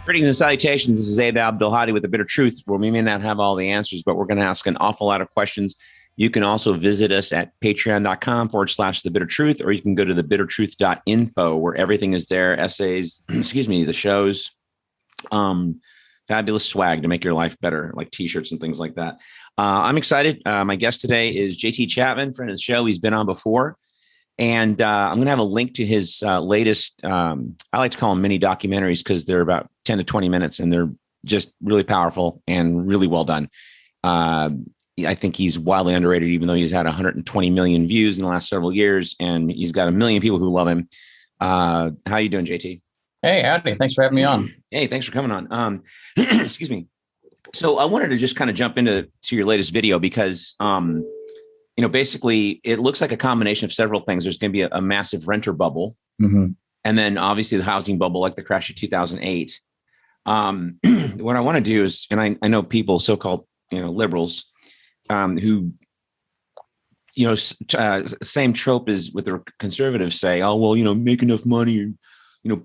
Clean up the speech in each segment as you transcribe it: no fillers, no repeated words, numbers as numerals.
Greetings and salutations. This is Abdelhadi with The Bitter Truth, where we may not have all the answers, but we're going to ask an awful lot of questions. You can also visit us at patreon.com/The Bitter Truth, or you can go to thebittertruth.info, where everything is there. Essays, the shows, fabulous swag to make your life better, like t-shirts and things like that. I'm excited. My guest today is JT Chapman, friend of the show. He's been on before. And I'm going to have a link to his latest, I like to call them mini documentaries because they're about 10 to 20 minutes and they're just really powerful and really well done. I think he's wildly underrated, even though he's had 120 million views in the last several years and he's got 1 million people who love him. How are you doing, JT? Hey, howdy. Thanks for having me on. Hey, thanks for coming on. Excuse me. So I wanted to just kind of jump into your latest video because basically it looks like a combination of several things. There's going to be a massive renter bubble. Mm-hmm. And then obviously the housing bubble, like the crash of 2008. What I want to do is, and I know people, so-called, liberals, who, same trope as what the conservatives say, oh, well, make enough money and,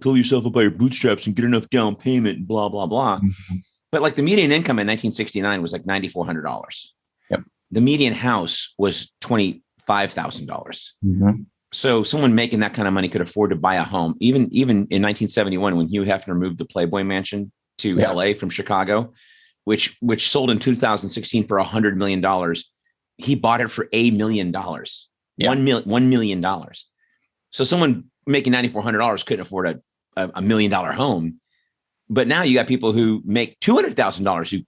pull yourself up by your bootstraps and get enough down payment and blah, blah, blah. Mm-hmm. But like the median income in 1969 was like $9,400. Yep. The median house was $25,000. Mm-hmm. So someone making that kind of money could afford to buy a home. Even in 1971, when Hugh Hefner moved the Playboy Mansion to LA from Chicago, which sold in 2016 for $100 million, he bought it for $1 million. $1 million. So someone making $9,400 couldn't afford a $1 million home. But now you got people who make $200,000 who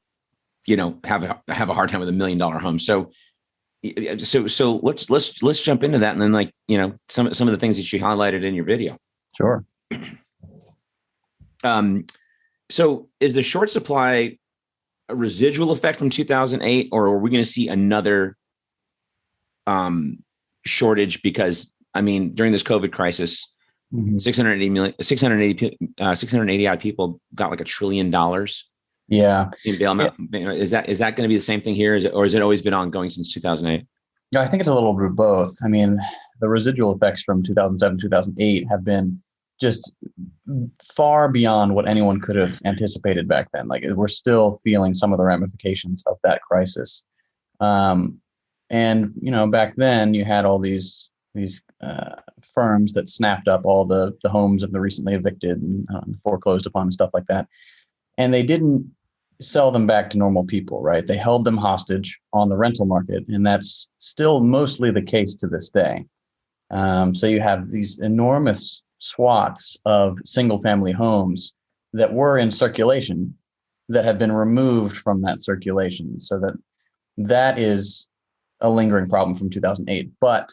have a hard time with $1 million home. So let's jump into that. And then some of the things that you highlighted in your video. Sure. So is the short supply a residual effect from 2008, or are we going to see another shortage? Because during this COVID crisis, 680 odd people got like $1 trillion. Yeah. In bailment. Yeah. Is that going to be the same thing here? Or has it always been ongoing since 2008? Yeah, I think it's a little bit of both. The residual effects from 2007, 2008 have been just far beyond what anyone could have anticipated back then. Like, we're still feeling some of the ramifications of that crisis. And back then you had all these firms that snapped up all the homes of the recently evicted and foreclosed upon and stuff like that. And they didn't sell them back to normal people, right? They held them hostage on the rental market. And that's still mostly the case to this day. So you have these enormous swaths of single family homes that were in circulation that have been removed from that circulation. So that is a lingering problem from 2008. But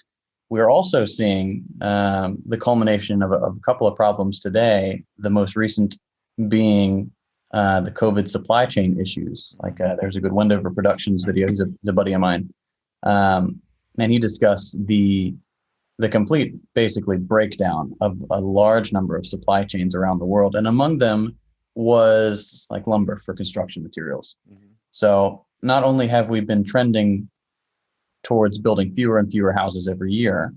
we're also seeing the culmination of a couple of problems today, the most recent being the COVID supply chain issues. There's a good Wendover Productions video. He's a buddy of mine. And he discussed the complete, basically, breakdown of a large number of supply chains around the world. And among them was like lumber for construction materials. Mm-hmm. So not only have we been trending towards building fewer and fewer houses every year,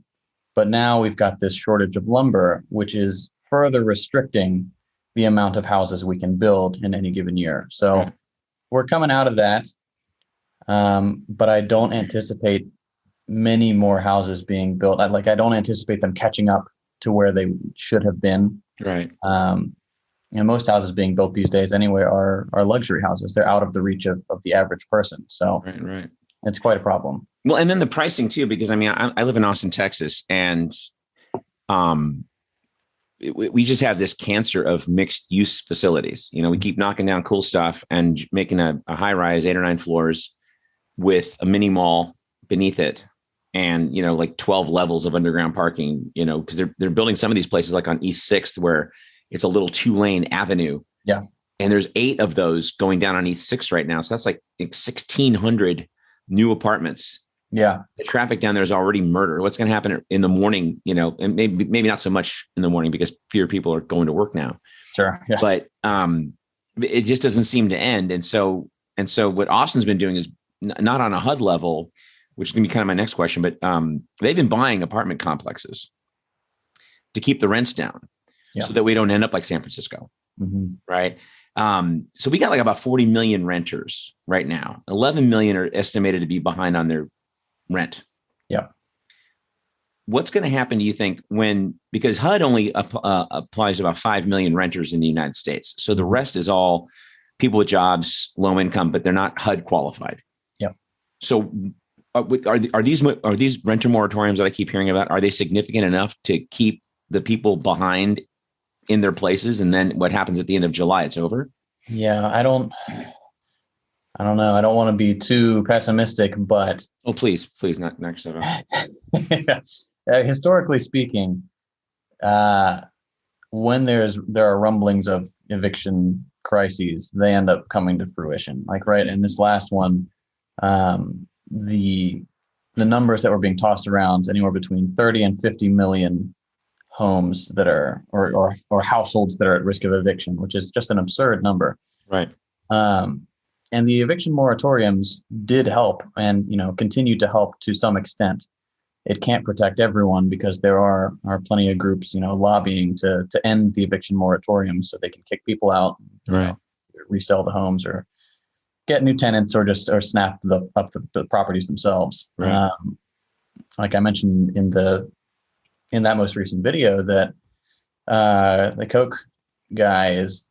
but now we've got this shortage of lumber, which is further restricting the amount of houses we can build in any given year. So we're coming out of that, but I don't anticipate many more houses being built. I don't anticipate them catching up to where they should have been. Right. And most houses being built these days anyway are luxury houses. They're out of the reach of the average person. So right. It's quite a problem. Well, and then the pricing too, because I live in Austin, Texas, and we just have this cancer of mixed use facilities. We keep knocking down cool stuff and making a high rise, 8 or 9 floors with a mini mall beneath it. And, like 12 levels of underground parking, because they're building some of these places like on East 6th where it's a little 2-lane avenue. Yeah. And there's 8 of those going down on East 6th right now. So that's like 1,600 new apartments. Yeah. The traffic down there is already murder. What's going to happen in the morning, and maybe not so much in the morning because fewer people are going to work now. Sure. Yeah. But it just doesn't seem to end. And so what Austin's been doing is not on a HUD level, which is going to be kind of my next question, but they've been buying apartment complexes to keep the rents down so that we don't end up like San Francisco. Mm-hmm. Right. So we got like about 40 million renters right now. 11 million are estimated to be behind on their rent. Yeah. What's going to happen, do you think, because HUD only applies to about 5 million renters in the United States. So the rest is all people with jobs, low income, but they're not HUD qualified. Yeah. So are these renter moratoriums that I keep hearing about, are they significant enough to keep the people behind in their places? And then what happens at the end of July, it's over? Yeah, I don't know. I don't want to be too pessimistic, but please, not next. Historically speaking, when there are rumblings of eviction crises, they end up coming to fruition. Like right in this last one, the numbers that were being tossed around, anywhere between 30 and 50 million homes that are or households that are at risk of eviction, which is just an absurd number. Right. And the eviction moratoriums did help, and continue to help to some extent. It can't protect everyone because there are plenty of groups lobbying to end the eviction moratorium so they can kick people out, right, resell the homes or get new tenants or snap up the properties themselves. Right. Like I mentioned in that most recent video, that the Koch guy is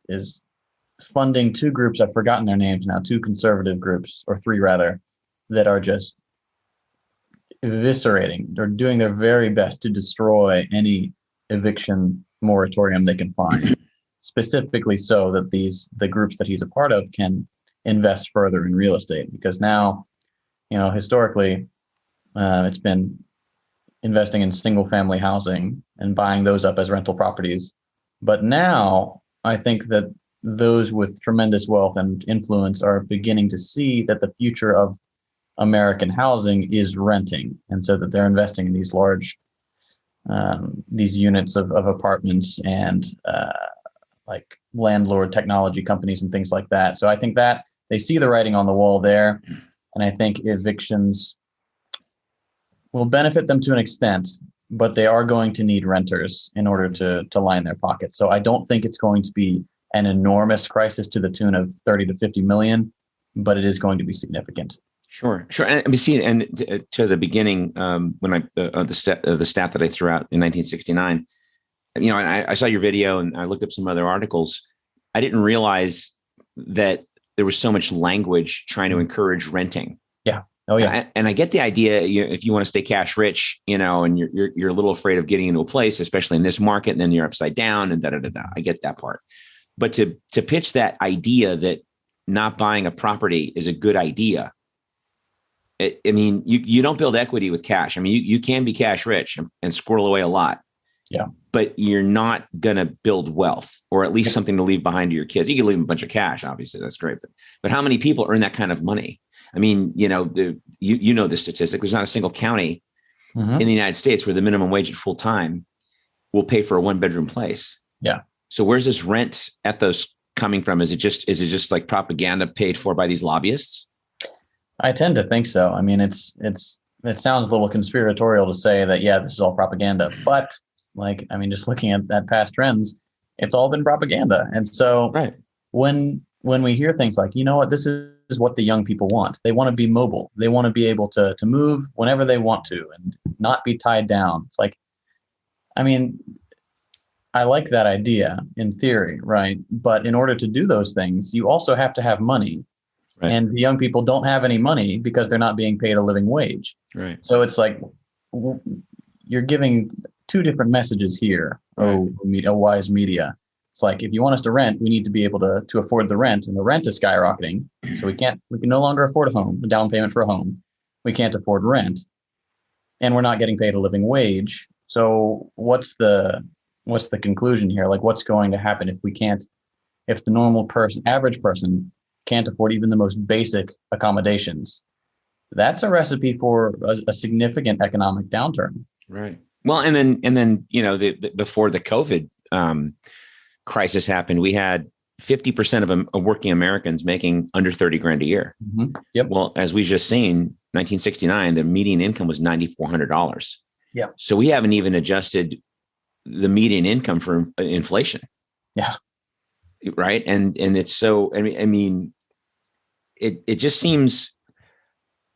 funding two groups. I've forgotten their names now. Two conservative groups, or three rather, that are just eviscerating. They're doing their very best to destroy any eviction moratorium they can find, specifically so that the groups that he's a part of can invest further in real estate. Because now, historically, it's been investing in single family housing and buying those up as rental properties. But now I think that those with tremendous wealth and influence are beginning to see that the future of American housing is renting. And so that they're investing in these large, these units of apartments and like landlord technology companies and things like that. So I think that they see the writing on the wall there. And I think evictions will benefit them to an extent, but they are going to need renters in order to line their pockets. So I don't think it's going to be an enormous crisis to the tune of 30 to 50 million, but it is going to be significant. Sure. And we see, and to the beginning, when the stat that I threw out in 1969, I saw your video and I looked up some other articles. I didn't realize that there was so much language trying to encourage renting. Yeah. Oh yeah. And I get the idea. If you want to stay cash rich, and you're a little afraid of getting into a place, especially in this market, and then you're upside down and I get that part. But to pitch that idea that not buying a property is a good idea. You don't build equity with cash. You can be cash rich and squirrel away a lot. Yeah. But you're not going to build wealth, or at least something to leave behind to your kids. You can leave them a bunch of cash. Obviously, that's great. But how many people earn that kind of money? The statistic. There's not a single county in the United States where the minimum wage at full time will pay for a 1-bedroom place. Yeah. So where's this rent ethos coming from? Is it just like propaganda paid for by these lobbyists? I tend to think so. It sounds a little conspiratorial to say that, yeah, this is all propaganda, but just looking at past trends, it's all been propaganda. And so right. when we hear things like, this is what the young people want. They want to be mobile. They want to be able to move whenever they want to and not be tied down. It's like, I like that idea in theory, right? But in order to do those things, you also have to have money. Right. And the young people don't have any money because they're not being paid a living wage. Right. So it's like you're giving two different messages here. Right. Wise media. It's like, if you want us to rent, we need to be able to afford the rent, and the rent is skyrocketing. So we can no longer afford a down payment for a home. We can't afford rent, and we're not getting paid a living wage. So what's the conclusion here? Like, what's going to happen if the normal person, average person, can't afford even the most basic accommodations? That's a recipe for a significant economic downturn. Right. Well, and then before the COVID crisis happened, we had 50% of working Americans making under 30 grand a year. Mm-hmm. Yep. Well, as we just seen, 1969, the median income was $9,400. Yeah. So we haven't even adjusted the median income for inflation. Yeah. right? And it's so, it just seems,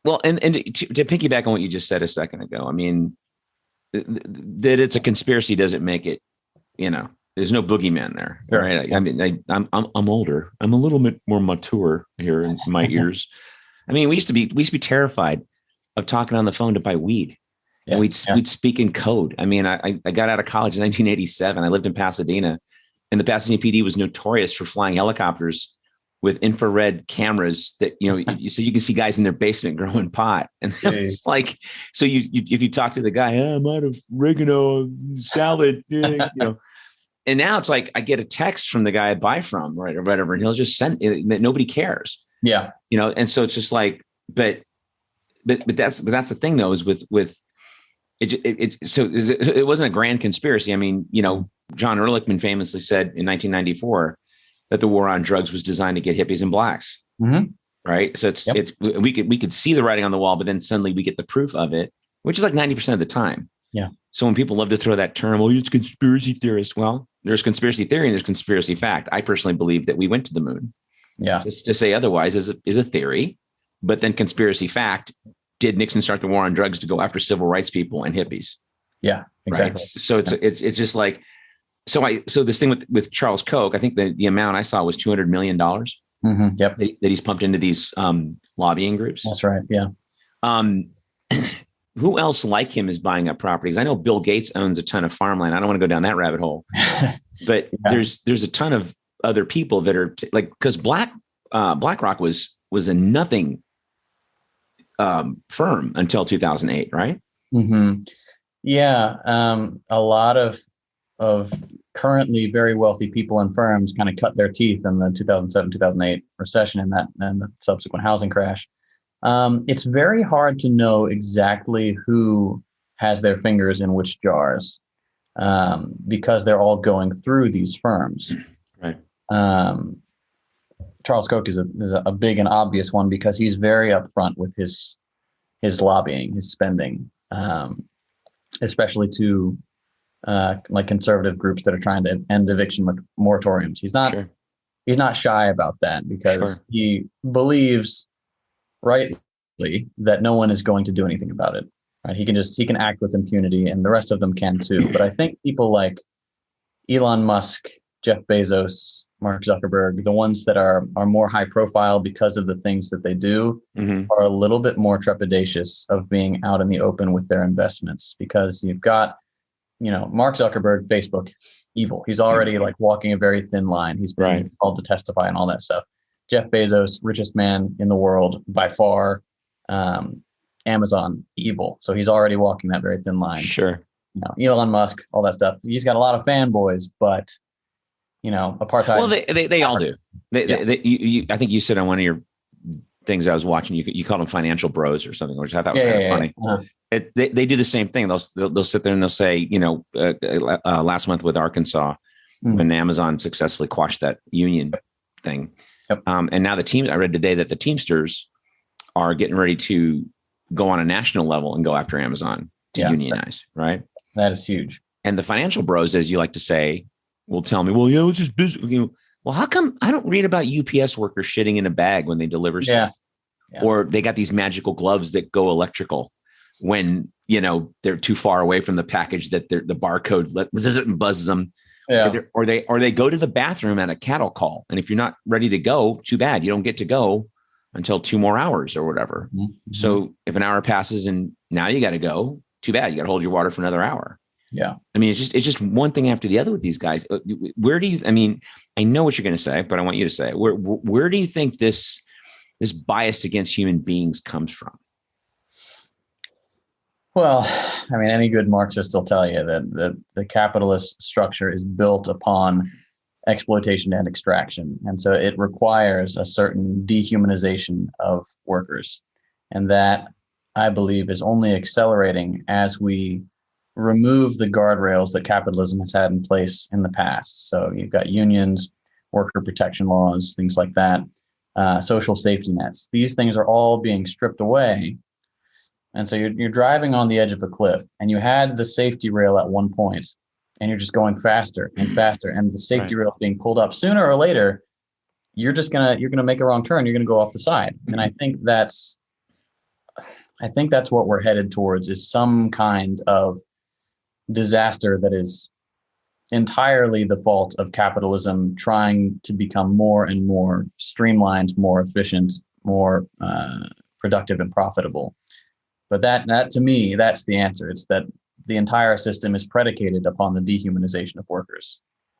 well, and to piggyback on what you just said a second ago, I mean, that it's a conspiracy doesn't make it, there's no boogeyman there, Sure. right? I mean, I'm older. I'm a little bit more mature here in my ears. I mean, we used to be terrified of talking on the phone to buy weed, and we'd speak in code. I mean, I got out of college in 1987. I lived in Pasadena, and the Pasadena PD was notorious for flying helicopters with infrared cameras that, so you can see guys in their basement growing pot. And it's like, so if you talk to the guy, I'm out of oregano salad, and now it's like, I get a text from the guy I buy from, right, or whatever, and he'll just send it. Nobody cares. Yeah. And so it's just like, but that's the thing though, is with it wasn't a grand conspiracy. I mean, John Ehrlichman famously said in 1994 that the war on drugs was designed to get hippies and blacks. Mm-hmm. Right. So we could see the writing on the wall, but then suddenly we get the proof of it, which is like 90% of the time. Yeah. So when people love to throw that term, it's conspiracy theorist. Well, there's conspiracy theory and there's conspiracy fact. I personally believe that we went to the moon. Yeah. Just to say otherwise is a theory, but then conspiracy fact, did Nixon start the war on drugs to go after civil rights people and hippies? Yeah, exactly. Right? So it's just like, so this thing with Charles Koch, I think the amount I saw was $200 million. Mm-hmm. Yep. That he's pumped into these lobbying groups. That's right. Yeah. Who else like him is buying up properties? I know Bill Gates owns a ton of farmland. I don't want to go down that rabbit hole, but there's a ton of other people that are because BlackRock was a nothing firm until 2008, right? Mm-hmm. Yeah. A lot of currently very wealthy people and firms kind of cut their teeth in the 2007, 2008 recession and the subsequent housing crash. It's very hard to know exactly who has their fingers in which jars because they're all going through these firms. Right. Charles Koch is a big and obvious one because he's very upfront with his lobbying, his spending, especially to like conservative groups that are trying to end eviction moratoriums. He's not shy about that because he believes rightly that no one is going to do anything about it. Right? He can act with impunity, and the rest of them can too. But I think people like Elon Musk, Jeff Bezos, Mark Zuckerberg, the ones that are more high profile because of the things that they do, mm-hmm. are a little bit more trepidatious of being out in the open with their investments because you've got, Mark Zuckerberg, Facebook, evil. He's already like walking a very thin line. He's been called to testify and all that stuff. Jeff Bezos, richest man in the world by far. Amazon, evil. So he's already walking that very thin line. Sure. Elon Musk, all that stuff. He's got a lot of fanboys, but apartheid. Well, they all do. I think you said on one of your things I was watching, you called them financial bros or something, which I thought was kind of funny. Uh-huh. They do the same thing. They'll sit there and they'll say, last month with Arkansas, when Amazon successfully quashed that union thing. Yep. And now I read today that the Teamsters are getting ready to go on a national level and go after Amazon to unionize, right? That is huge. And the financial bros, as you like to say, will tell me, well, it's just business. Well, how come I don't read about UPS workers shitting in a bag when they deliver stuff? Yeah. Or they got these magical gloves that go electrical when, they're too far away from the package that the barcode buzzes them. Yeah. Or they go to the bathroom at a cattle call. And if you're not ready to go, too bad. You don't get to go until 2 more hours or whatever. Mm-hmm. So if an hour passes and now you got to go, too bad. You got to hold your water for another hour. Yeah. I mean, it's just one thing after the other with these guys. Where do you, I know what you're going to say, but I want you to say it. Where do you think this bias against human beings comes from? Well, any good Marxist will tell you that the capitalist structure is built upon exploitation and extraction. And so it requires a certain dehumanization of workers. And that, I believe, is only accelerating as we remove the guardrails that capitalism has had in place in the past. So you've got unions, worker protection laws, things like that, social safety nets. These things are all being stripped away. And so you're driving on the edge of a cliff, and you had the safety rail at one point, and you're just going faster and faster, and the safety rail is being pulled up. Sooner or later, you're gonna make a wrong turn. You're gonna go off the side, and I think that's what we're headed towards, is some kind of disaster that is entirely the fault of capitalism trying to become more and more streamlined, more efficient, more productive and profitable. But that to me, that's the answer. It's that the entire system is predicated upon the dehumanization of workers.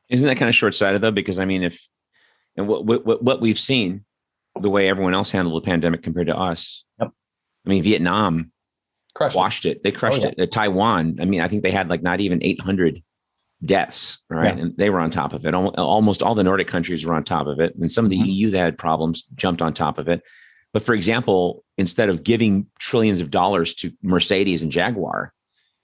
Isn't that kind of short-sighted though? Because I mean, what we've seen, the way everyone else handled the pandemic compared to us. Yep. I mean, Vietnam crushed it. They crushed it. Taiwan, I mean, I think they had like not even 800 deaths, right? Yeah. And they were on top of it. Almost all the Nordic countries were on top of it. And some of the EU that had problems jumped on top of it. But for example, instead of giving trillions of dollars to Mercedes and Jaguar,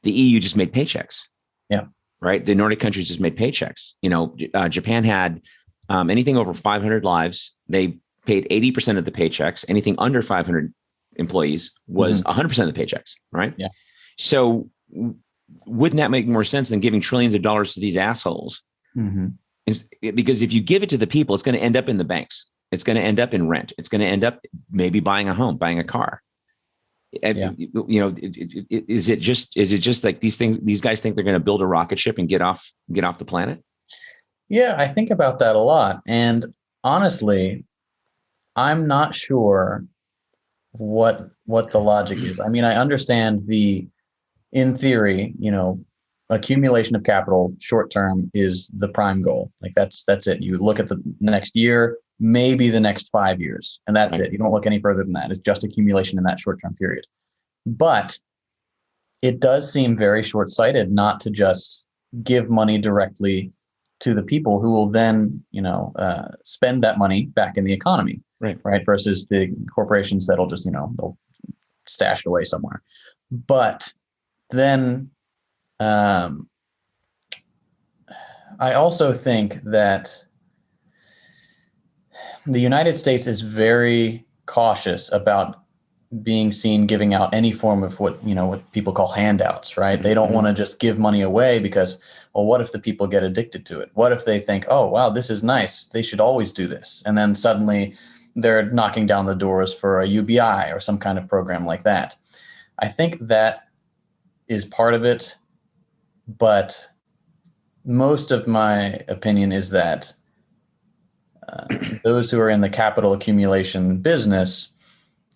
the EU just made paychecks. Yeah. Right. The Nordic countries just made paychecks. You know, Japan had anything over 500 lives. They paid 80% of the paychecks. Anything under 500 employees was 100% of the paychecks. Right. Yeah. So wouldn't that make more sense than giving trillions of dollars to these assholes? Because if you give it to the people, it's going to end up in the banks. It's going to end up in rent. It's going to end up maybe buying a home, buying a car. Yeah. You know, is it just like these guys think they're going to build a rocket ship and get off the planet? Yeah, I think about that a lot. And honestly, I'm not sure what the logic is. I mean, I understand in theory, you know, accumulation of capital short term is the prime goal. Like that's it. You look at the next year, maybe the next 5 years, and that's it. You don't look any further than that. It's just accumulation in that short term period. But it does seem very short-sighted not to just give money directly to the people who will then, you know, spend that money back in the economy, right? Versus the corporations that'll just, you know, they'll stash it away somewhere. But then I also think that the United States is very cautious about being seen giving out any form of what people call handouts, right? They don't want to just give money away because, well, what if the people get addicted to it? What if they think, oh, wow, this is nice, they should always do this. And then suddenly they're knocking down the doors for a UBI or some kind of program like that. I think that is part of it. But most of my opinion is that those who are in the capital accumulation business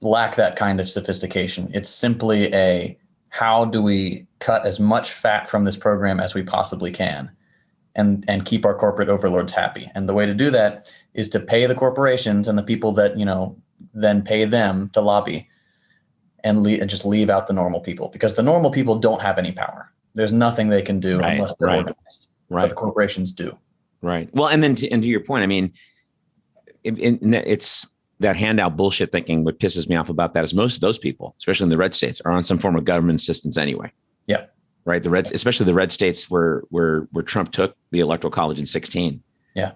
lack that kind of sophistication. It's simply how do we cut as much fat from this program as we possibly can and keep our corporate overlords happy. And the way to do that is to pay the corporations and the people that, you know, then pay them to lobby and just leave out the normal people, because the normal people don't have any power. There's nothing they can do unless they're organized. Right. But the corporations do. Right. Well, and then to your point, I mean, it's that handout bullshit thinking. What pisses me off about that is most of those people, especially in the red states, are on some form of government assistance anyway. Yeah. Right. Especially the red states where Trump took the electoral college in 2016. Yeah.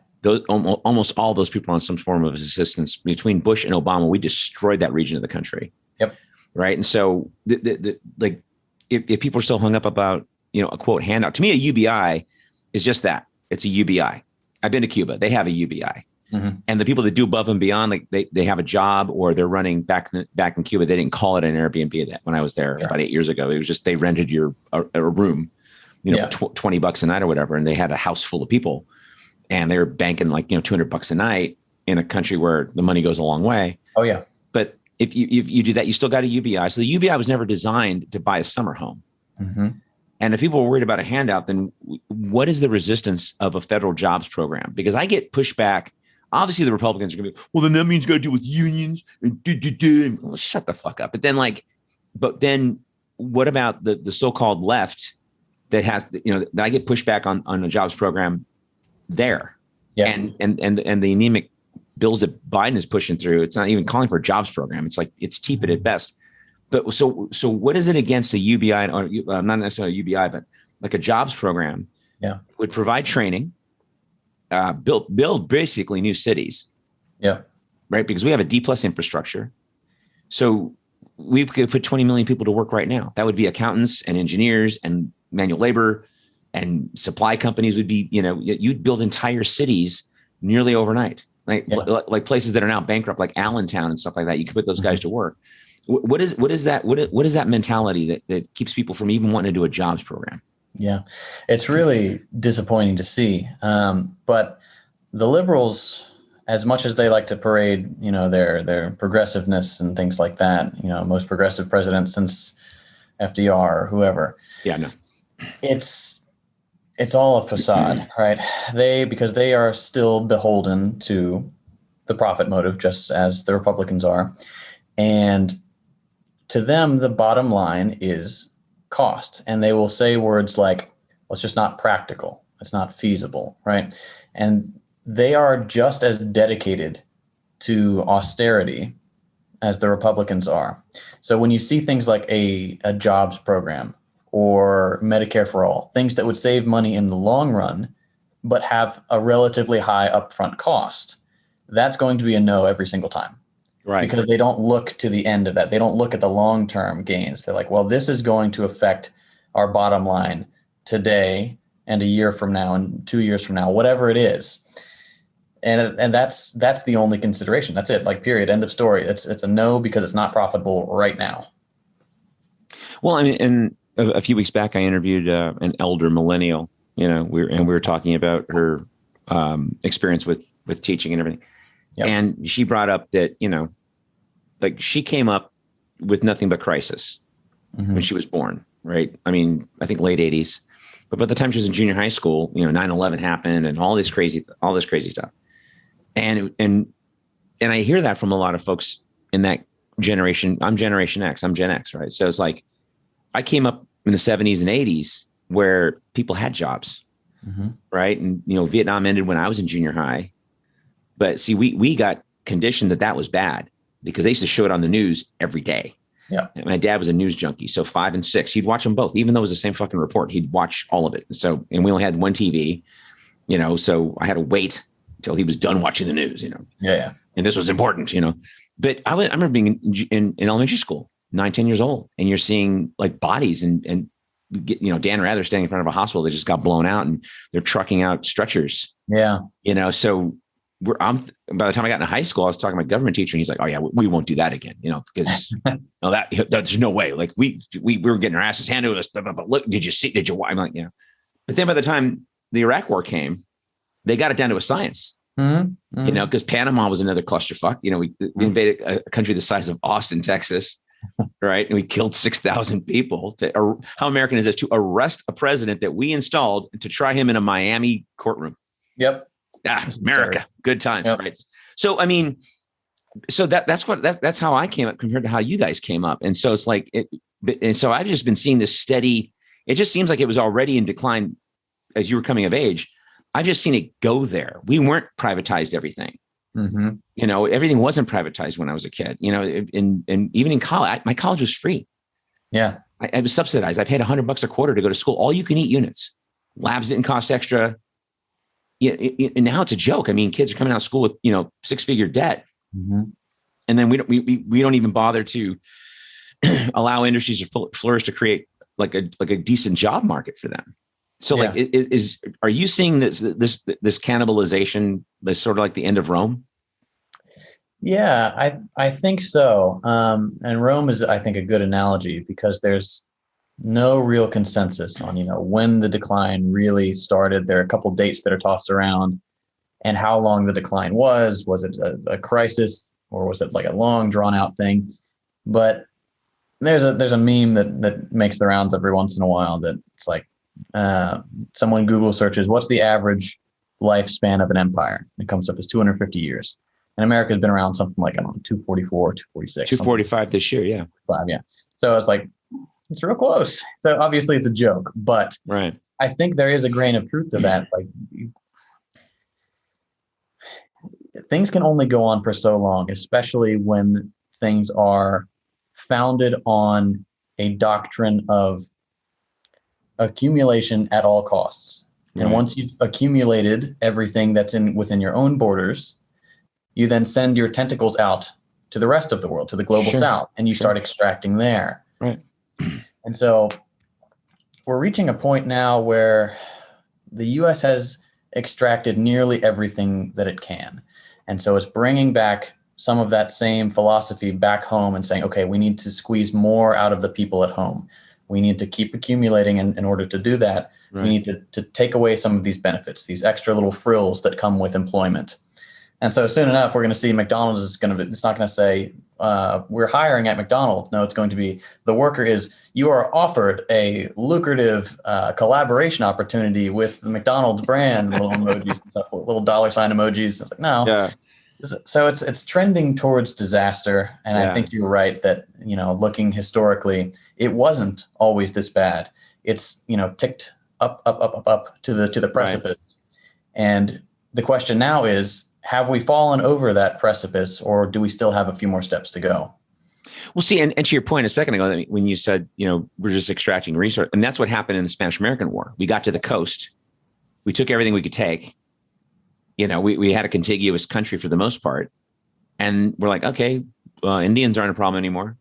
Almost all those people are on some form of assistance. Between Bush and Obama, we destroyed that region of the country. Yep. Right. And so if people are still hung up about, you know, a quote handout, to me, a UBI is just that. It's a UBI. I've been to Cuba. They have a UBI. And the people that do above and beyond, like they have a job or they're running back in Cuba. They didn't call it an Airbnb that when I was there about 8 years ago. It was just they rented a room, you know, $20 a night or whatever. And they had a house full of people and they were banking like, you know, $200 a night in a country where the money goes a long way. Oh, yeah. But if you do that, you still got a UBI. So the UBI was never designed to buy a summer home. And if people are worried about a handout, then what is the resistance of a federal jobs program? Because I get pushback. Obviously, the Republicans are going to be, well, then that means you got to deal with unions and well, shut the fuck up. But then what about the so-called left that has, you know, that I get pushback on a jobs program there? Yeah. And the anemic bills that Biden is pushing through, it's not even calling for a jobs program. It's like it's tepid at best. But so what is it against a UBI or not necessarily a UBI, but like a jobs program? Yeah, would provide training, build basically new cities. Yeah, right. Because we have a D+ infrastructure, so we could put 20 million people to work right now. That would be accountants and engineers and manual labor, and supply companies would be, you'd build entire cities nearly overnight, like places that are now bankrupt, like Allentown and stuff like that. You could put those guys to work. What is that mentality that keeps people from even wanting to do a jobs program? Yeah, it's really disappointing to see. But the liberals, as much as they like to parade, their progressiveness and things like that, most progressive presidents since FDR or whoever. Yeah, no. It's all a facade, right? Because they are still beholden to the profit motive, just as the Republicans are. And to them, the bottom line is cost. And they will say words like, well, it's just not practical. It's not feasible, right? And they are just as dedicated to austerity as the Republicans are. So when you see things like a jobs program or Medicare for all, things that would save money in the long run, but have a relatively high upfront cost, that's going to be a no every single time. Right. Because they don't look to the end of that. They don't look at the long-term gains. They're like, well, this is going to affect our bottom line today and a year from now and 2 years from now, whatever it is. And that's the only consideration. That's it. Like, period. End of story. It's a no because it's not profitable right now. Well, I mean, and a few weeks back, I interviewed an elder millennial. We were talking about her experience with teaching and everything. Yep. And she brought up that, like, she came up with nothing but crisis when she was born, right? I mean, I think late 80s. But by the time she was in junior high school, 9/11 happened and all this crazy stuff. And I hear that from a lot of folks in that generation. I'm Generation X. I'm Gen X, right? So it's like I came up in the 70s and 80s where people had jobs, right? And, Vietnam ended when I was in junior high. But see, we got conditioned that was bad because they used to show it on the news every day. Yeah. And my dad was a news junkie. So 5 and 6, he'd watch them both, even though it was the same fucking report. He'd watch all of it. So, and we only had one TV, so I had to wait until he was done watching the news, Yeah. And this was important, But I remember being in elementary school, 9, 10 years old, and you're seeing like bodies and Dan Rather standing in front of a hospital that just got blown out and they're trucking out stretchers. Yeah. So by the time I got into high school, I was talking to my government teacher and he's like, oh yeah, we won't do that again, because that's no way. Like we were getting our asses handed to us, but look, did you, I'm like, yeah. But then by the time the Iraq war came, they got it down to a science, because Panama was another clusterfuck. We invaded a country the size of Austin, Texas, right? And we killed 6,000 people. How American is this to arrest a president that we installed and to try him in a Miami courtroom? Yep. America, good times, yep. Right? So, I mean, that's how I came up compared to how you guys came up. And so it's like, and so I've just been seeing this steady, it just seems like it was already in decline as you were coming of age. I've just seen it go there. We weren't privatized everything. Everything wasn't privatized when I was a kid, and even in college, my college was free. Yeah. I was subsidized. I paid $100 a quarter to go to school. All you can eat units. Labs didn't cost extra. Yeah, and now it's a joke. I mean, kids are coming out of school with 6-figure debt, and then we don't even bother to allow industries to flourish to create like a decent job market for them. So, yeah. Like, are you seeing this cannibalization as sort of like the end of Rome? Yeah, I think so. And Rome is, I think, a good analogy because there's no real consensus on, when the decline really started. There are a couple of dates that are tossed around and how long the decline was. Was it a crisis or was it like a long drawn out thing? But there's a meme that makes the rounds every once in a while that it's like someone Google searches, what's the average lifespan of an empire? It comes up as 250 years. And America's been around something like, 244, 246. 245 this year, yeah. Yeah. So it's like, it's real close. So obviously it's a joke, but right. I think there is a grain of truth to that. Like, things can only go on for so long, especially when things are founded on a doctrine of accumulation at all costs. And once you've accumulated everything that's within your own borders, you then send your tentacles out to the rest of the world, to the global south, and you start extracting there. Right. And so we're reaching a point now where the U.S. has extracted nearly everything that it can. And so it's bringing back some of that same philosophy back home and saying, okay, we need to squeeze more out of the people at home. We need to keep accumulating. And in order to do that, we need to take away some of these benefits, these extra little frills that come with employment. And so soon enough, we're going to see McDonald's it's not going to say, we're hiring at McDonald's. No, it's going to be the worker you are offered a lucrative collaboration opportunity with the McDonald's brand, little emojis and stuff, little dollar sign emojis. It's like, no. Yeah. So it's trending towards disaster. And I think you're right that, looking historically, it wasn't always this bad. It's, ticked up to the precipice. Right. And the question now is, have we fallen over that precipice, or do we still have a few more steps to go? Well, see, and to your point a second ago, when you said, we're just extracting resource, and that's what happened in the Spanish-American War. We got to the coast. We took everything we could take. We had a contiguous country for the most part. And we're like, okay, Indians aren't a problem anymore.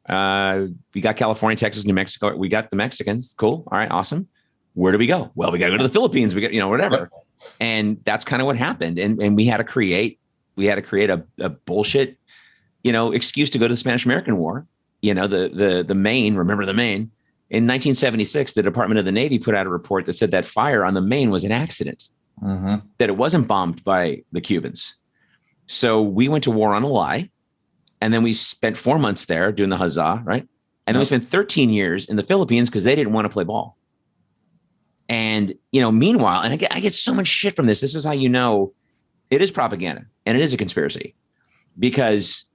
We got California, Texas, New Mexico. We got the Mexicans. Cool. All right, awesome. Where do we go? Well, we got to go to the Philippines. We got, whatever. And that's kind of what happened. And we had to create a bullshit, excuse to go to the Spanish-American War. The Maine, remember the Maine? In 1976, the Department of the Navy put out a report that said that fire on the Maine was an accident, that it wasn't bombed by the Cubans. So we went to war on a lie. And then we spent 4 months there doing the huzzah, right? And then we spent 13 years in the Philippines because they didn't want to play ball. And, meanwhile, and I get so much shit from this. This is how it is propaganda and it is a conspiracy, because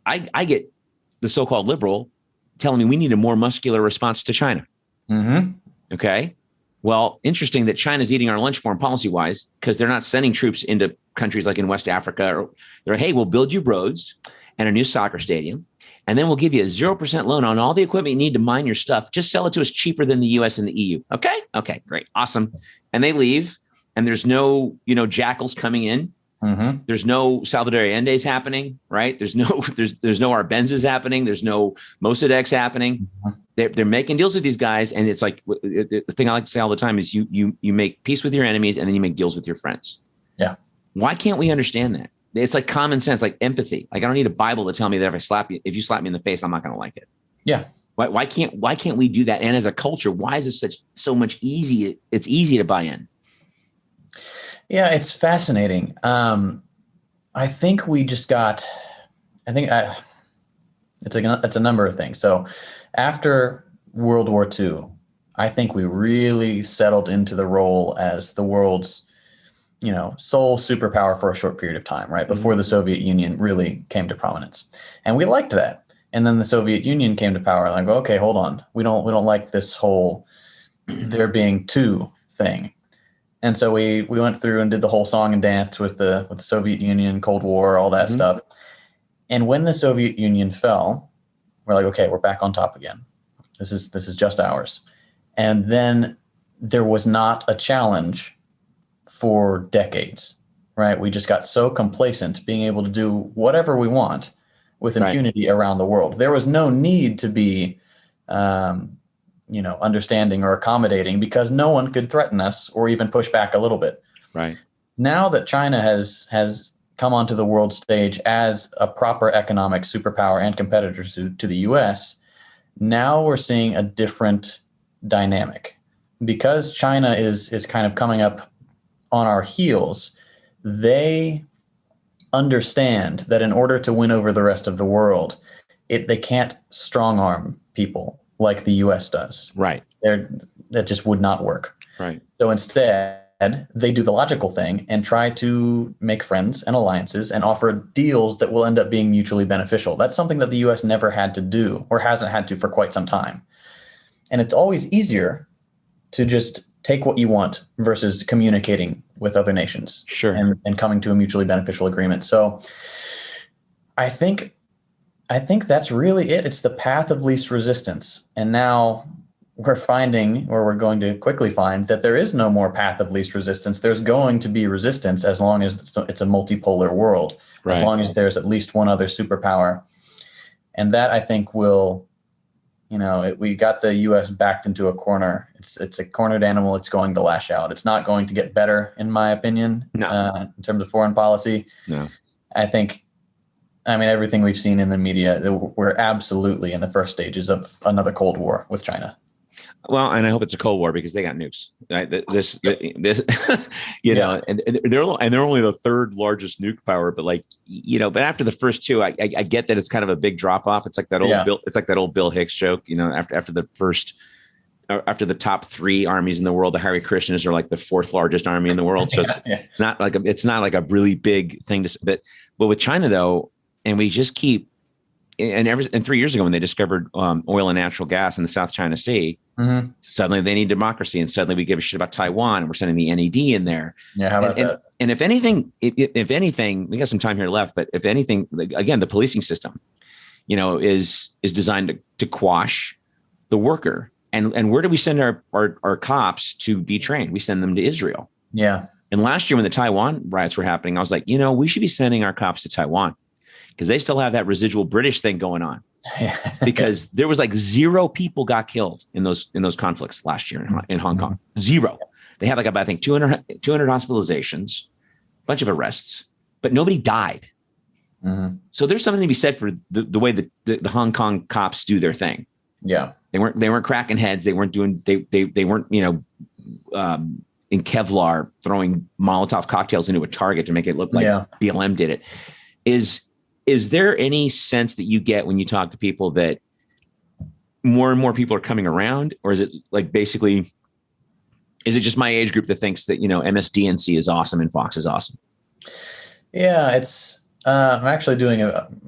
I get the so-called liberal telling me we need a more muscular response to China. Okay. Well, interesting that China's eating our lunch foreign policy wise, because they're not sending troops into countries like in West Africa. Or they're, hey, we'll build you roads and a new soccer stadium. And then we'll give you a 0% loan on all the equipment you need to mine your stuff. Just sell it to us cheaper than the US and the EU. Okay. Okay, great. Awesome. And they leave, and there's no, jackals coming in. There's no Salvador Allende's happening, right? There's no Arbenzas happening. There's no Mossadeq's happening. They're making deals with these guys. And it's like, the thing I like to say all the time is you make peace with your enemies and then you make deals with your friends. Yeah. Why can't we understand that? It's like common sense, like empathy. Like I don't need a Bible to tell me that if you slap me in the face, I'm not going to like it. Yeah. Why can't we do that? And as a culture, why is it so much easy? It's easy to buy in. Yeah, it's fascinating. I think we just got, it's a number of things. So after World War II, I think we really settled into the role as the world's, sole superpower for a short period of time, right? Before the Soviet Union really came to prominence. And we liked that. And then the Soviet Union came to power, and I go, okay, hold on. We don't like this whole there being two thing. And so we went through and did the whole song and dance with the Soviet Union, Cold War, all that stuff. And when the Soviet Union fell, we're like, okay, we're back on top again. This is just ours. And then there was not a challenge for decades, right? We just got so complacent being able to do whatever we want with impunity around the world. There was no need to be understanding or accommodating, because no one could threaten us or even push back a little bit. Right. Now that China has come onto the world stage as a proper economic superpower and competitor to the US, now we're seeing a different dynamic. Because China is kind of coming up on our heels, they understand that in order to win over the rest of the world, they can't strong arm people like the US does. Right. That just would not work. Right. So instead, they do the logical thing and try to make friends and alliances and offer deals that will end up being mutually beneficial. That's something that the US never had to do, or hasn't had to for quite some time. And it's always easier to just take what you want versus communicating with other nations. Sure. And coming to a mutually beneficial agreement. So I think that's really it. It's the path of least resistance. And now we're going to quickly find that there is no more path of least resistance. There's going to be resistance as long as it's a multipolar world, as long as there's at least one other superpower. And that, I think, will we got the U.S. backed into a corner. It's a cornered animal. It's going to lash out. It's not going to get better, in my opinion, in terms of foreign policy. No. Everything we've seen in the media, we're absolutely in the first stages of another Cold War with China. Well, and I hope it's a Cold War because they got nukes. Right? This, know, and they're only the third largest nuke power. But but after the first two, I get that it's kind of a big drop off. It's like that old Bill Hicks joke. After the top three armies in the world, the Hare Krishnas are like the fourth largest army in the world. So it's not like a really big thing but with China though, and we just keep. And 3 years ago, when they discovered oil and natural gas in the South China Sea, suddenly they need democracy, and suddenly we give a shit about Taiwan, and we're sending the NED in there. Yeah, how about that? And if anything, we got some time here left, but if anything, again, the policing system, is designed to quash the worker. And where do we send our cops to be trained? We send them to Israel. Yeah. And last year when the Taiwan riots were happening, I was like, we should be sending our cops to Taiwan, because they still have that residual British thing going on. Because there was 0 people got killed in those conflicts last year in Hong Kong. 0. They had I think 200 hospitalizations, a bunch of arrests, but nobody died. Mm-hmm. So there's something to be said for the way the Hong Kong cops do their thing. Yeah, they weren't cracking heads. They weren't doing they weren't in Kevlar throwing Molotov cocktails into a target to make it look like BLM did it. Is there any sense that you get when you talk to people that more and more people are coming around, or is it basically, is it just my age group that thinks that, MSDNC is awesome and Fox is awesome? Yeah, it's, I'm actually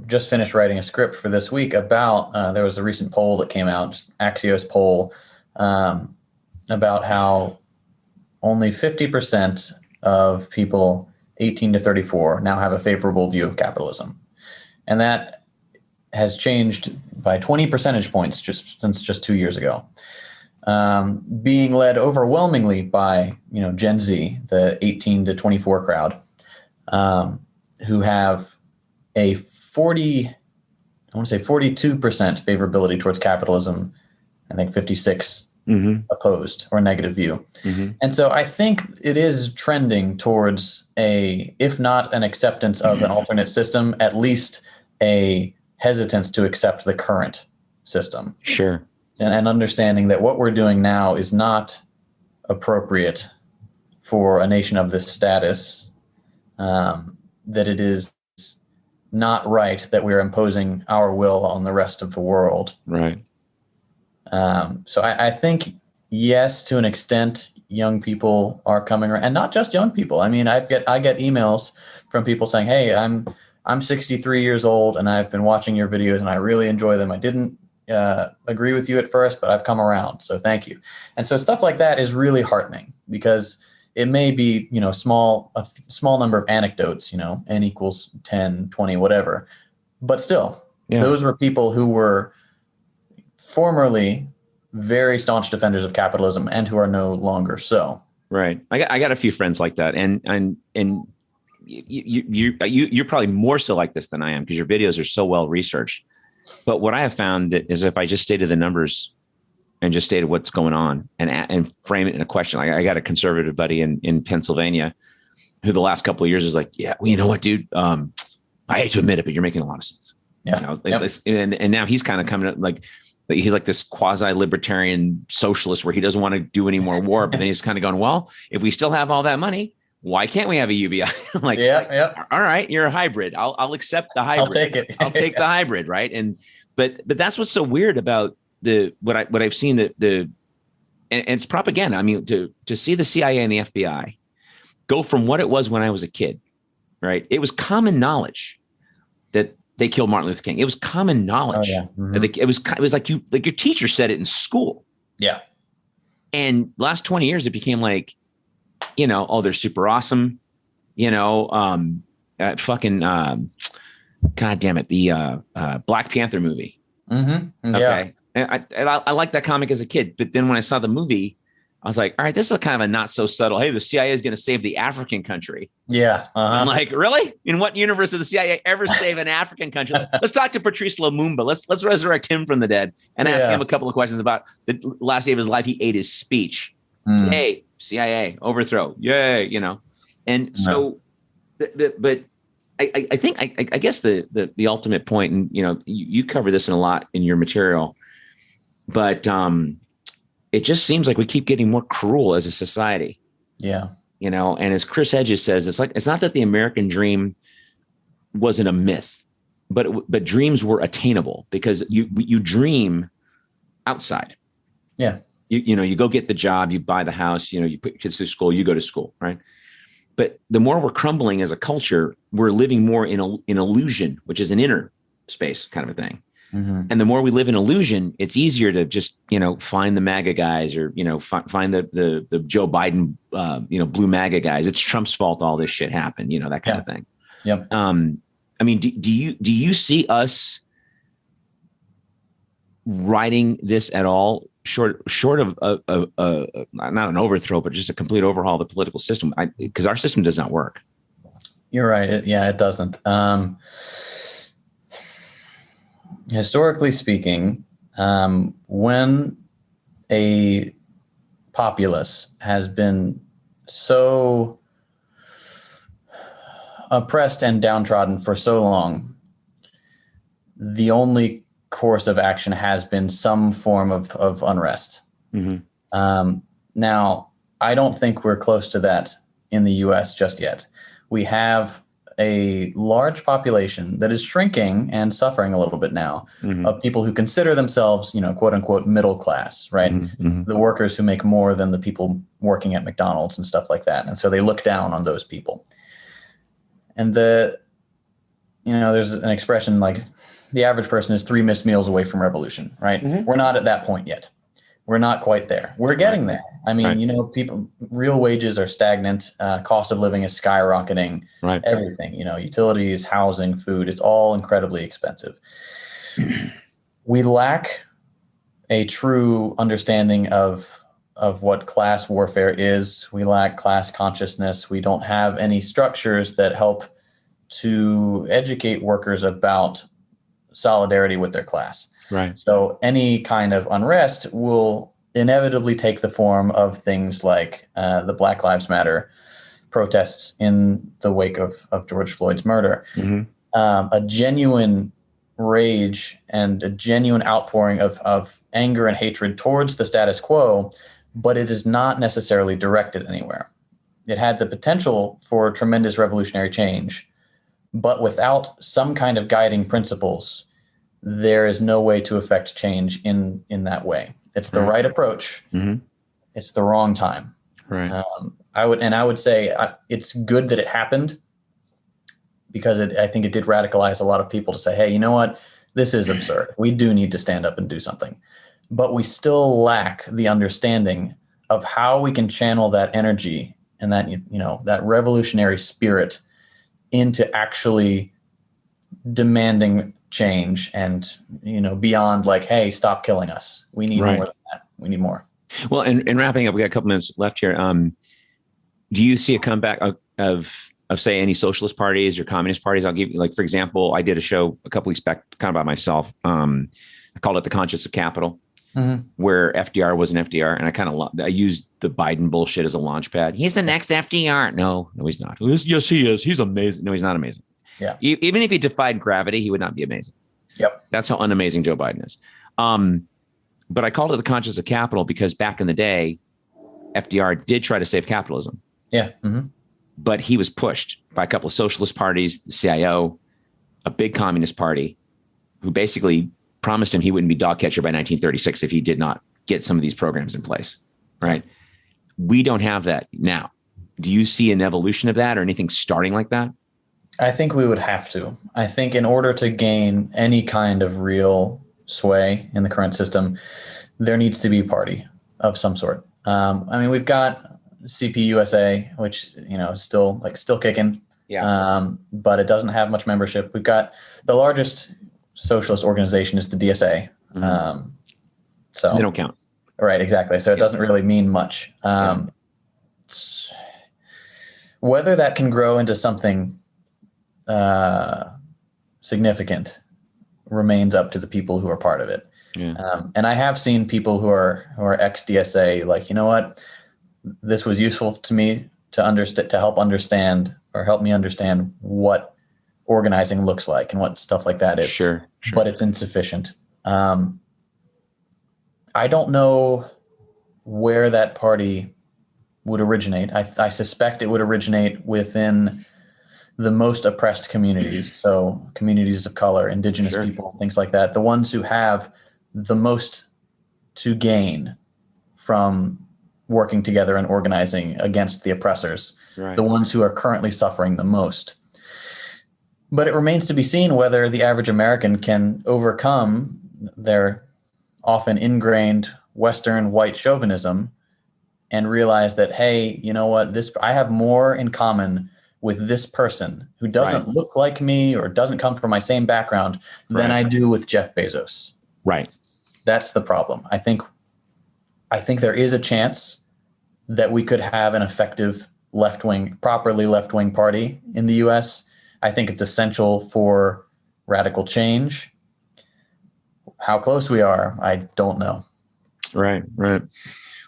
just finished writing a script for this week about, there was a recent poll that came out, just Axios poll, about how only 50% of people 18 to 34 now have a favorable view of capitalism. And that has changed by 20 percentage points since 2 years ago, being led overwhelmingly by, Gen Z, the 18 to 24 crowd, who have a 42% favorability towards capitalism. I think 56 opposed or negative view. Mm-hmm. And so I think it is trending towards if not an acceptance of an alternate system, at least a hesitance to accept the current system. Sure. And understanding that what we're doing now is not appropriate for a nation of this status, that it is not right that we're imposing our will on the rest of the world. Right. So I think, yes, to an extent, young people are coming around, and not just young people. I mean, I get emails from people saying, "Hey, I'm 63 years old and I've been watching your videos and I really enjoy them. I didn't agree with you at first, but I've come around. So thank you." And so stuff like that is really heartening, because it may be, a small number of anecdotes, N equals 10, 20, whatever. But still, those were people who were formerly very staunch defenders of capitalism and who are no longer so. Right. I got a few friends like that. And you're probably more so like this than I am, because your videos are so well researched. But what I have found is if I just stated the numbers and just stated what's going on and frame it in a question, I got a conservative buddy in Pennsylvania who the last couple of years is like, "Yeah, well, you know what, dude? I hate to admit it, but you're making a lot of sense." Yeah. And now he's kind of coming up he's like this quasi-libertarian socialist where he doesn't want to do any more war, but then he's kind of going, "Well, if we still have all that money, why can't we have a UBI?" I'm like, all right, you're a hybrid. I'll accept the hybrid. I'll take it. I'll take the hybrid. Right. But that's what's so weird about what I've seen and it's propaganda. I mean, to see the CIA and the FBI go from what it was when I was a kid, right? It was common knowledge that they killed Martin Luther King. It was common knowledge. Oh, yeah. Mm-hmm. It was like your teacher said it in school. Yeah. And last 20 years, it became like, they're super awesome. God damn it. The Black Panther movie. Mm-hmm. Okay. And I liked that comic as a kid, but then when I saw the movie, I was like, all right, this is a kind of a not so subtle. Hey, the CIA is going to save the African country. Yeah. I'm like, really? In what universe did the CIA ever save an African country? Let's talk to Patrice Lumumba. Let's resurrect him from the dead and ask him a couple of questions about the last day of his life. He ate his speech. Yay, CIA overthrow. Yay, And so, but I think I guess the ultimate point, and you cover this in a lot in your material, but it just seems like we keep getting more cruel as a society. Yeah. And as Chris Hedges says, it's not that the American dream wasn't a myth, but dreams were attainable because you dream outside. Yeah. You go get the job, you buy the house, you put your kids through school, you go to school, right? But the more we're crumbling as a culture, we're living more in illusion, which is an inner space kind of a thing. Mm-hmm. And the more we live in illusion, it's easier to just, find the MAGA guys or, find the Joe Biden, blue MAGA guys. It's Trump's fault all this shit happened, that kind of thing. Yep. I mean, do you see us writing this at all short of not an overthrow, but just a complete overhaul of the political system? Because our system does not work. You're right. It doesn't. Historically speaking, when a populace has been so oppressed and downtrodden for so long, the only course of action has been some form of unrest. Mm-hmm. Now, I don't think we're close to that in the U.S. just yet. We have a large population that is shrinking and suffering a little bit now, mm-hmm. of people who consider themselves, quote unquote, middle class, right? Mm-hmm. The workers who make more than the people working at McDonald's and stuff like that. And so they look down on those people. And there's an expression like the average person is 3 missed meals away from revolution, right? Mm-hmm. We're not at that point yet. We're not quite there. We're getting there. I mean, people, real wages are stagnant. Cost of living is skyrocketing. Right. Everything, utilities, housing, food, it's all incredibly expensive. We lack a true understanding of what class warfare is. We lack class consciousness. We don't have any structures that help to educate workers about solidarity with their class. Right. So any kind of unrest will inevitably take the form of things like the Black Lives Matter protests in the wake of George Floyd's murder. Mm-hmm. A genuine rage and a genuine outpouring of anger and hatred towards the status quo, but it is not necessarily directed anywhere. It had the potential for tremendous revolutionary change, but without some kind of guiding principles, there is no way to affect change in that way. It's the right approach. Mm-hmm. It's the wrong time. Right. I would say it's good that it happened because I think it did radicalize a lot of people to say, hey, you know what? This is absurd. We do need to stand up and do something. But we still lack the understanding of how we can channel that energy and that, that revolutionary spirit into actually demanding change and, beyond like, hey, stop killing us. We need more than that. We need more. Well, and wrapping up, we got a couple minutes left here. Do you see a comeback of say any socialist parties or communist parties? I'll give you, like, for example, I did a show a couple weeks back kind of by myself. I called it The Conscience of Capital, mm-hmm. where FDR was an FDR. And I used the Biden bullshit as a launch pad. He's the next FDR. No, he's not. Yes, he is. He's amazing. No, he's not amazing. Yeah. Even if he defied gravity, he would not be amazing. Yep. That's how unamazing Joe Biden is. But I called it The Conscience of Capital because back in the day, FDR did try to save capitalism. Yeah. Mm-hmm. But he was pushed by a couple of socialist parties, the CIO, a big communist party, who basically promised him he wouldn't be dog catcher by 1936 if he did not get some of these programs in place. Right. We don't have that now. Do you see an evolution of that or anything starting like that? I think we would have to. I think in order to gain any kind of real sway in the current system, there needs to be a party of some sort. We've got CPUSA, which is still kicking. Yeah. But it doesn't have much membership. We've got the largest socialist organization is the DSA. Mm-hmm. So they don't count. Right, exactly. So it doesn't really mean much. Whether that can grow into something significant remains up to the people who are part of it. Yeah. And I have seen people who are ex-DSA, like, you know what, this was useful to me to help understand, or help me understand what organizing looks like and what stuff like that is. Sure. But it's insufficient. I don't know where that party would originate. I suspect it would originate within the most oppressed communities. So communities of color, indigenous people, things like that. The ones who have the most to gain from working together and organizing against the oppressors, the ones who are currently suffering the most. But it remains to be seen whether the average American can overcome their often ingrained Western white chauvinism and realize that, hey, you know what, I have more in common with this person who doesn't look like me or doesn't come from my same background than I do with Jeff Bezos. Right. That's the problem. I think there is a chance that we could have an effective properly left-wing party in the US. I think it's essential for radical change. How close we are, I don't know. Right.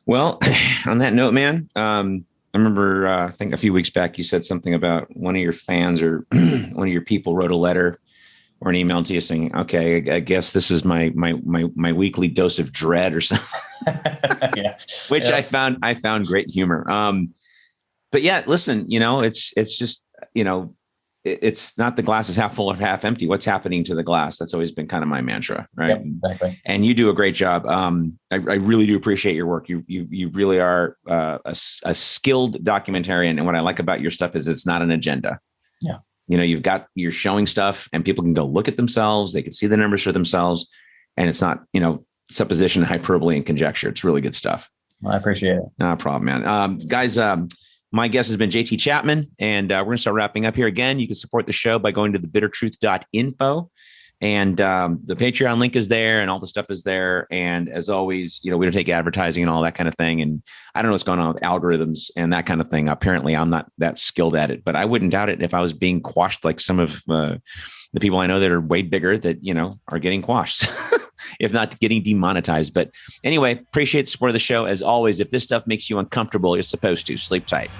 Well, on that note, man, I remember, I think a few weeks back, you said something about one of your fans or one of your people wrote a letter or an email to you saying, okay, I guess this is my weekly dose of dread or something, which I found great humor. But yeah, listen, it's just, it's not the glass is half full or half empty. What's happening to the glass? That's always been kind of my mantra. Right. Yep, exactly. And you do a great job. I really do appreciate your work. You really are a skilled documentarian. And what I like about your stuff is it's not an agenda. Yeah. You're showing stuff and people can go look at themselves. They can see the numbers for themselves. And it's not, supposition, hyperbole, and conjecture. It's really good stuff. Well, I appreciate it. No problem, man. Guys, my guest has been JT Chapman, and we're going to start wrapping up here. Again, you can support the show by going to thebittertruth.info, and the Patreon link is there, and all the stuff is there. And as always, we don't take advertising and all that kind of thing. And I don't know what's going on with algorithms and that kind of thing. Apparently, I'm not that skilled at it, but I wouldn't doubt it if I was being quashed like some of the people I know that are way bigger that, are getting quashed. If not getting demonetized. But anyway, appreciate the support of the show. As always, if this stuff makes you uncomfortable, you're supposed to sleep tight.